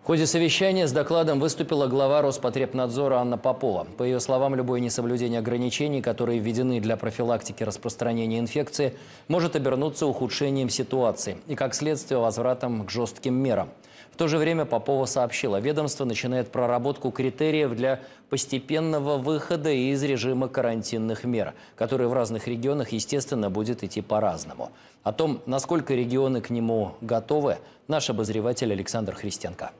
В ходе совещания с докладом выступила глава Роспотребнадзора Анна Попова. По ее словам, любое несоблюдение ограничений, которые введены для профилактики распространения инфекции, может обернуться ухудшением ситуации и, как следствие, возвратом к жестким мерам. В то же время Попова сообщила, ведомство начинает проработку критериев для постепенного выхода из режима карантинных мер, который в разных регионах, естественно, будет идти по-разному. О том, насколько регионы к нему готовы, наш обозреватель Александр Христенко.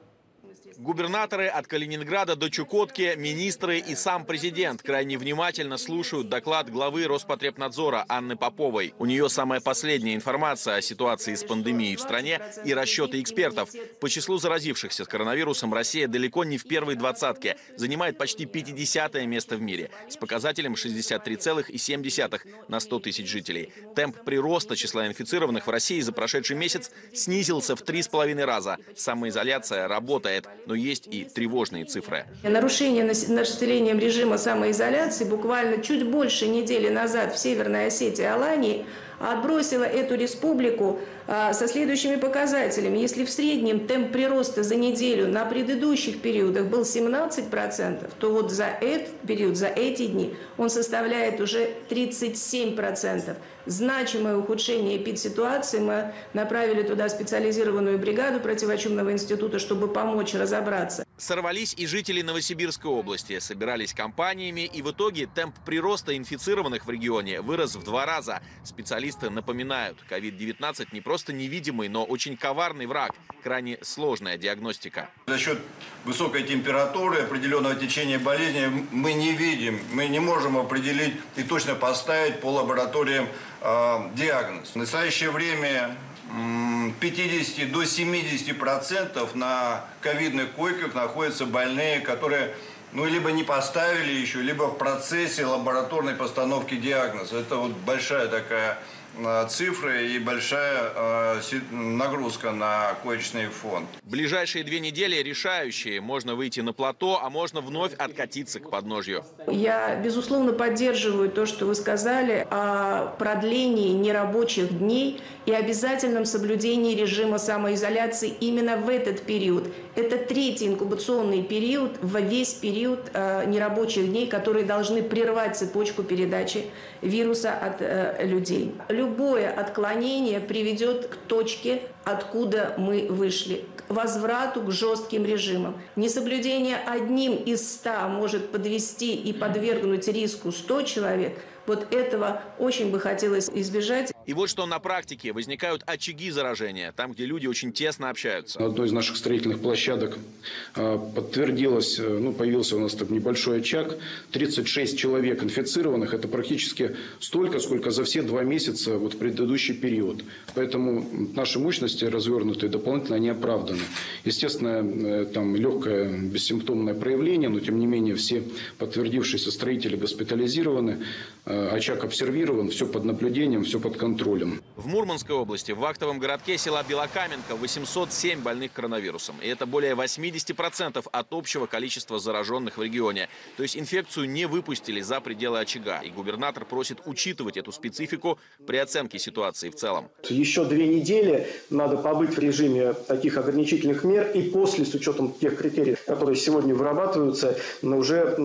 Губернаторы от Калининграда до Чукотки, министры и сам президент крайне внимательно слушают доклад главы Роспотребнадзора Анны Поповой. У нее самая последняя информация о ситуации с пандемией в стране и расчеты экспертов. По числу заразившихся с коронавирусом Россия далеко не в первой двадцатке, занимает почти 50-е место в мире с показателем 63,7 на 100 тысяч жителей. Темп прироста числа инфицированных в России за прошедший месяц снизился в 3,5 раза. Самоизоляция работает. Но есть и тревожные цифры. Нарушение населением режима самоизоляции буквально чуть больше недели назад в Северной Осетии и Алании отбросило эту республику со следующими показателями. Если в среднем темп прироста за неделю на предыдущих периодах был 17%, то вот за этот период, за эти дни он составляет уже 37%. Значимое ухудшение эпидситуации. Мы направили туда специализированную бригаду противочумного института, чтобы помочь разобраться. Сорвались и жители Новосибирской области. Собирались компаниями, и в итоге темп прироста инфицированных в регионе вырос в 2 раза. Специалисты напоминают, COVID-19 не просто невидимый, но очень коварный враг. Крайне сложная диагностика. За счет высокой температуры, определенного течения болезни мы не видим, мы не можем определить и точно поставить по лабораториям диагноз. В настоящее время 50 до 70% на ковидных койках находятся больные, которые либо не поставили еще, либо в процессе лабораторной постановки диагноза. Это вот большая такая цифра и большая нагрузка на коечный фонд. Ближайшие 2 недели решающие. Можно выйти на плато, а можно вновь откатиться к подножью. Я, безусловно, поддерживаю то, что вы сказали о продлении нерабочих дней и обязательном соблюдении режима самоизоляции именно в этот период. Это 3-й инкубационный период, в весь период нерабочих дней, которые должны прервать цепочку передачи вируса от людей. Любое отклонение приведет к точке, откуда мы вышли, к возврату к жестким режимам. Несоблюдение одним из 100 может подвести и подвергнуть риску 100 человек. Вот этого очень бы хотелось избежать. И вот что на практике. Возникают очаги заражения, там, где люди очень тесно общаются. На одной из наших строительных площадок подтвердилось, появился у нас так небольшой очаг, 36 человек инфицированных. Это практически столько, сколько за все 2 месяца в предыдущий период. Поэтому наши мощности развернутые дополнительно не оправданы. Естественно, там легкое бессимптомное проявление, но тем не менее все подтвердившиеся строители госпитализированы. Очаг обсервирован, все под наблюдением, все под контролем. В Мурманской области, в вахтовом городке села Белокаменка, 807 больных коронавирусом. И это более 80% от общего количества зараженных в регионе. То есть инфекцию не выпустили за пределы очага. И губернатор просит учитывать эту специфику при оценке ситуации в целом. Еще 2 недели надо побыть в режиме таких ограничительных мер. И после, с учетом тех критериев, которые сегодня вырабатываются, уже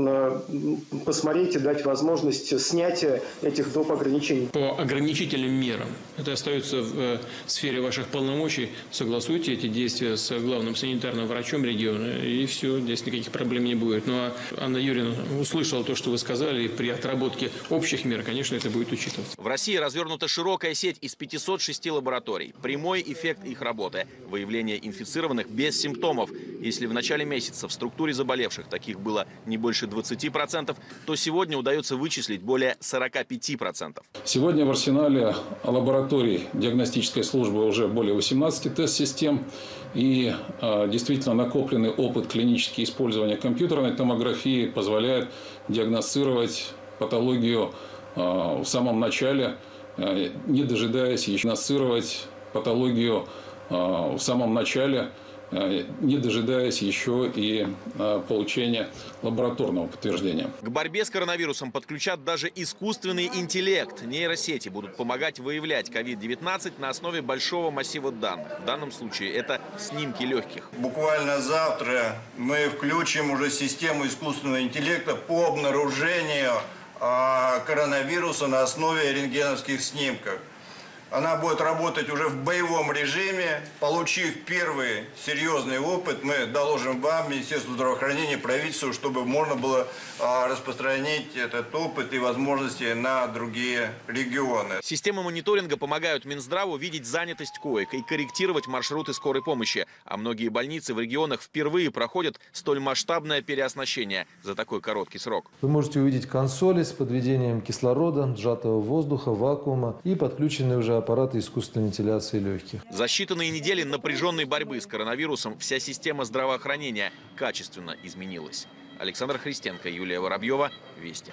посмотреть и дать возможность снять этих доп. Ограничений. По ограничительным мерам, это остается в сфере ваших полномочий, согласуйте эти действия с главным санитарным врачом региона, и все, здесь никаких проблем не будет. Ну а Анна Юрьевна услышала то, что вы сказали, и при отработке общих мер, конечно, это будет учитываться. В России развернута широкая сеть из 506 лабораторий. Прямой эффект их работы – выявление инфицированных без симптомов. Если в начале месяца в структуре заболевших таких было не больше 20%, то сегодня удается вычислить более 45%. Сегодня в арсенале лабораторий диагностической службы уже более 18 тест-систем. И действительно накопленный опыт клинического использования компьютерной томографии позволяет диагностировать патологию в самом начале, не дожидаясь еще диагностировать патологию в самом начале, не дожидаясь еще и получения лабораторного подтверждения. К борьбе с коронавирусом подключат даже искусственный интеллект. Нейросети будут помогать выявлять COVID-19 на основе большого массива данных. В данном случае это снимки легких. Буквально завтра мы включим уже систему искусственного интеллекта по обнаружению коронавируса на основе рентгеновских снимков. Она будет работать уже в боевом режиме. Получив первый серьезный опыт, мы доложим вам, Министерству здравоохранения, правительству, чтобы можно было распространить этот опыт и возможности на другие регионы. Системы мониторинга помогают Минздраву видеть занятость коек и корректировать маршруты скорой помощи. А многие больницы в регионах впервые проходят столь масштабное переоснащение за такой короткий срок. Вы можете увидеть консоли с подведением кислорода, сжатого воздуха, вакуума и подключенные уже аппараты искусственной вентиляции легких. За считанные недели напряженной борьбы с коронавирусом вся система здравоохранения качественно изменилась. Александр Христенко, Юлия Воробьева. Вести.